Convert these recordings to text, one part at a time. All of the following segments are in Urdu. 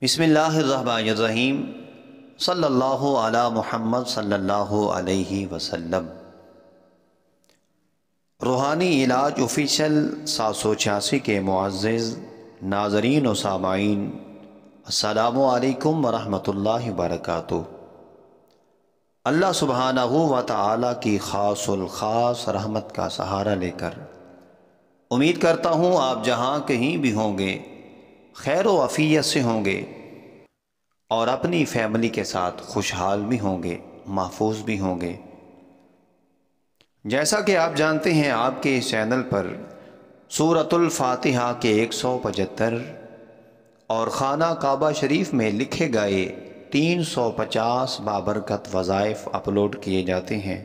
بسم اللہ الرحمن الرحیم صلی اللہ علی محمد صلی اللہ علیہ وسلم۔ روحانی علاج آفیشیل 786 کے معزز ناظرین و سامعین، السلام علیکم ورحمۃ اللہ وبرکاتہ۔ اللہ سبحانہ و تعالی کی خاص الخاص رحمت کا سہارا لے کر امید کرتا ہوں آپ جہاں کہیں بھی ہوں گے خیر و عافیت سے ہوں گے اور اپنی فیملی کے ساتھ خوشحال بھی ہوں گے، محفوظ بھی ہوں گے۔ جیسا کہ آپ جانتے ہیں، آپ کے اس چینل پر سورۃ الفاتحہ کے 175 اور خانہ کعبہ شریف میں لکھے گئے 350 بابرکت وظائف اپلوڈ کیے جاتے ہیں۔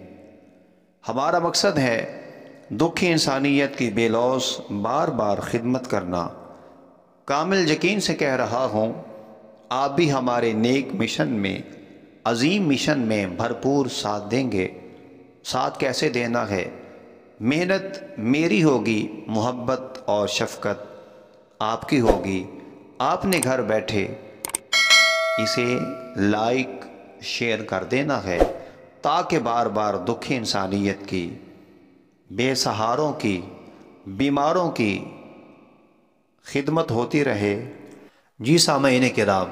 ہمارا مقصد ہے دکھی انسانیت کی بے لوث بار بار خدمت کرنا۔ کامل یقین سے کہہ رہا ہوں، آپ بھی ہمارے نیک مشن میں، عظیم مشن میں بھرپور ساتھ دیں گے۔ ساتھ کیسے دینا ہے؟ محنت میری ہوگی، محبت اور شفقت آپ کی ہوگی۔ آپ نے گھر بیٹھے اسے لائک شیئر کر دینا ہے تاکہ بار بار دکھی انسانیت کی، بے سہاروں کی، بیماروں کی خدمت ہوتی رہے۔ جی سامعین کرام،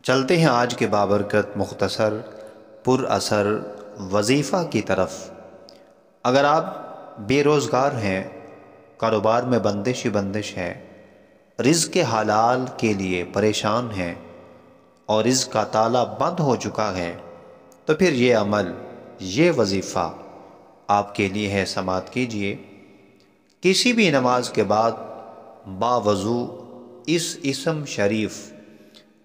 چلتے ہیں آج کے بابرکت مختصر پر اثر وظیفہ کی طرف۔ اگر آپ بے روزگار ہیں، کاروبار میں بندش ہی بندش ہے، رزق کے حلال کے لیے پریشان ہیں اور رزق کا تالا بند ہو چکا ہے، تو پھر یہ عمل، یہ وظیفہ آپ کے لیے ہے۔ سماعت کیجئے۔ کسی بھی نماز کے بعد باوضو اس اسم شریف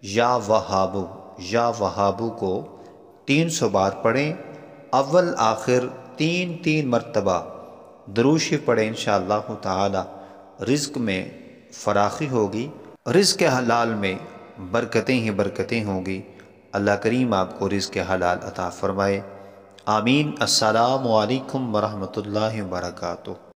یا وہابو کو 300 بار پڑھیں۔ اول آخر تین مرتبہ درود شریف پڑھیں۔ انشاءاللہ تعالی رزق میں فراخی ہوگی، رزق کے حلال میں برکتیں ہی برکتیں ہوں گی۔ اللہ کریم آپ کو رزق حلال عطا فرمائے، آمین۔ السلام علیکم ورحمۃ اللہ وبرکاتہ۔